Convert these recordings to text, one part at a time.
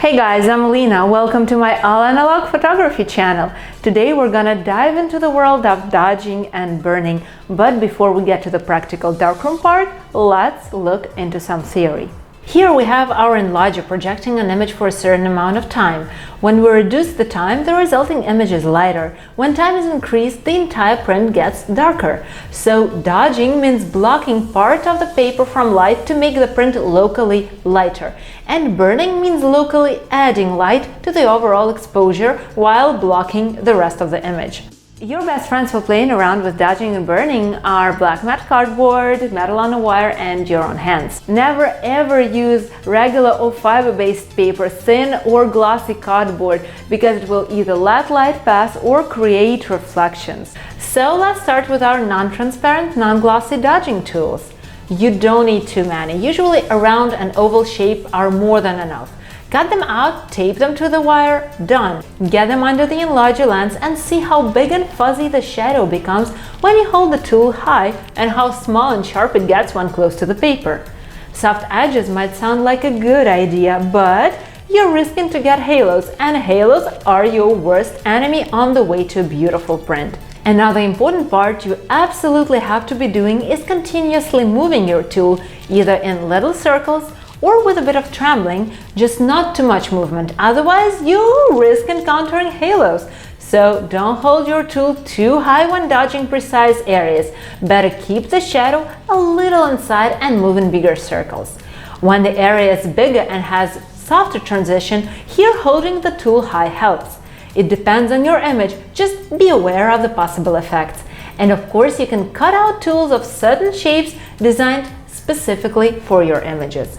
Hey guys, I'm Lena. Welcome to my all analog photography channel. Today we're gonna dive into the world of dodging and burning. But before we get to the practical darkroom part, let's look into some theory. Here we have our enlarger projecting an image for a certain amount of time. When we reduce the time, the resulting image is lighter. When time is increased, the entire print gets darker. So dodging means blocking part of the paper from light to make the print locally lighter. And burning means locally adding light to the overall exposure while blocking the rest of the image. Your best friends for playing around with dodging and burning are black matte cardboard, metal on a wire, and your own hands. Never ever use regular or fiber-based paper, thin or glossy cardboard, because it will either let light pass or create reflections. So let's start with our non-transparent, non-glossy dodging tools. You don't need too many. Usually a round and oval shape are more than enough. Cut them out, tape them to the wire, done. Get them under the enlarger lens and see how big and fuzzy the shadow becomes when you hold the tool high and how small and sharp it gets when close to the paper. Soft edges might sound like a good idea, but you're risking to get halos, and halos are your worst enemy on the way to a beautiful print. Another important part you absolutely have to be doing is continuously moving your tool, either in little circles or with a bit of trembling, just not too much movement, otherwise you risk encountering halos. So don't hold your tool too high when dodging precise areas. Better keep the shadow a little inside and move in bigger circles. When the area is bigger and has softer transition, here holding the tool high helps. It depends on your image, just be aware of the possible effects. And of course you can cut out tools of certain shapes designed specifically for your images.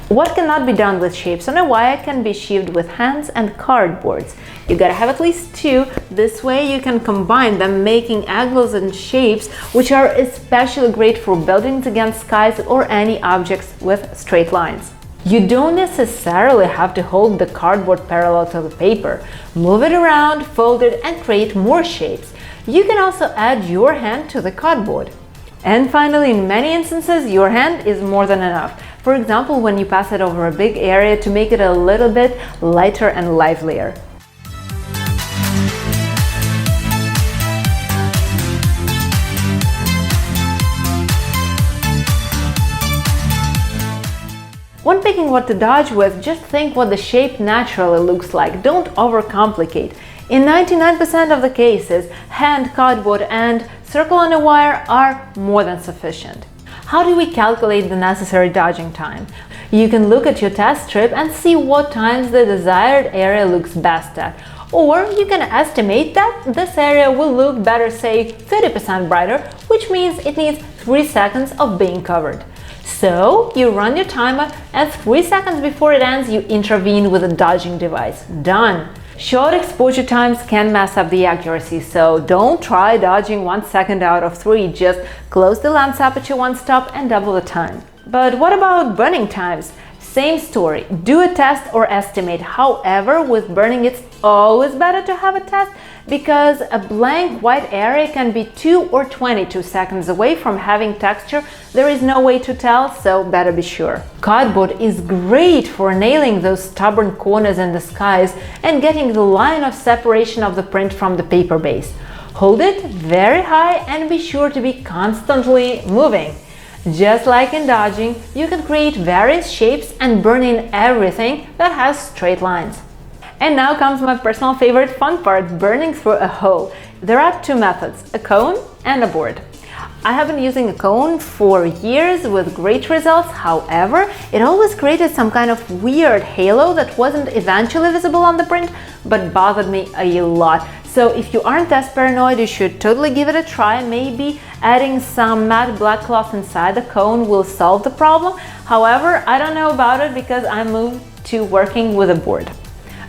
What cannot be done with shapes on a wire can be achieved with hands and cardboards. You gotta have at least two, this way you can combine them, making angles and shapes which are especially great for buildings against skies or any objects with straight lines. You don't necessarily have to hold the cardboard parallel to the paper. Move it around, fold it, and create more shapes. You can also add your hand to the cardboard. And finally, in many instances, your hand is more than enough. For example, when you pass it over a big area to make it a little bit lighter and livelier. When picking what to dodge with, just think what the shape naturally looks like. Don't overcomplicate. In 99% of the cases, hand, cardboard, and circle on a wire are more than sufficient. How do we calculate the necessary dodging time? You can look at your test strip and see what times the desired area looks best at. Or you can estimate that this area will look better, say 30% brighter, which means it needs 3 seconds of being covered. So you run your timer, and 3 seconds before it ends, you intervene with a dodging device. Done! Short exposure times can mess up the accuracy, so don't try dodging 1 second out of 3. Just close the lens aperture one stop and double the time. But what about burning times? Same story. Do a test or estimate. However, with burning, it's always better to have a test because a blank white area can be 2 or 22 seconds away from having texture. There is no way to tell, so better be sure. Cardboard is great for nailing those stubborn corners in the skies and getting the line of separation of the print from the paper base. Hold it very high and be sure to be constantly moving. Just like in dodging, you can create various shapes and burn in everything that has straight lines. And now comes my personal favorite fun part, burning through a hole. There are two methods, a cone and a board. I have been using a cone for years with great results. However, it always created some kind of weird halo that wasn't eventually visible on the print, but bothered me a lot. So if you aren't as paranoid, you should totally give it a try. Maybe adding some matte black cloth inside the cone will solve the problem. However, I don't know about it because I moved to working with a board.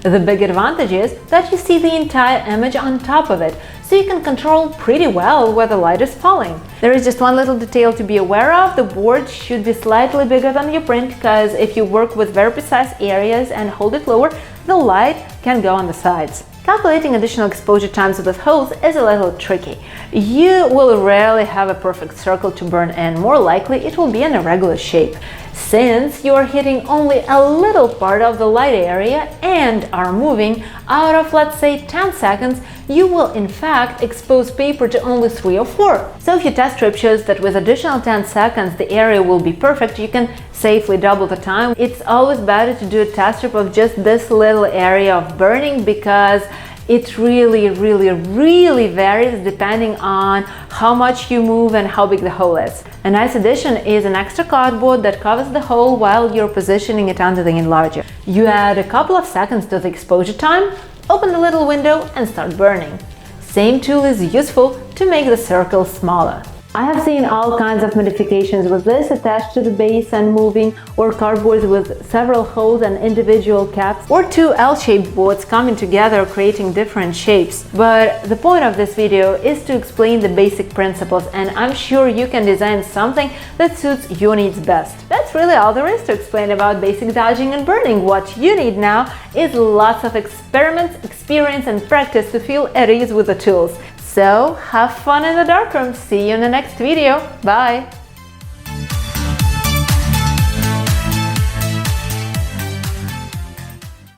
The big advantage is that you see the entire image on top of it, so you can control pretty well where the light is falling. There is just one little detail to be aware of. The board should be slightly bigger than your print, because if you work with very precise areas and hold it lower, the light can go on the sides. Calculating additional exposure times with holes is a little tricky. You will rarely have a perfect circle to burn in. More likely, it will be an irregular shape. Since you are hitting only a little part of the light area and are moving out of, let's say, 10 seconds, you will in fact expose paper to only 3 or 4. So if your test strip shows that with additional 10 seconds the area will be perfect, you can safely double the time. It's always better to do a test strip of just this little area of burning, because it really varies depending on how much you move and how big the hole is. A nice addition is an extra cardboard that covers the hole while you're positioning it under the enlarger. You add a couple of seconds to the exposure time, open the little window and start burning. Same tool is useful to make the circle smaller. I have seen all kinds of modifications with this attached to the base and moving, or cardboards with several holes and individual caps, or two L-shaped boards coming together creating different shapes. But the point of this video is to explain the basic principles, and I'm sure you can design something that suits your needs best. That's really all there is to explain about basic dodging and burning. What you need now is lots of experiments, experience and practice to feel at ease with the tools. So have fun in the darkroom. See you in the next video. Bye!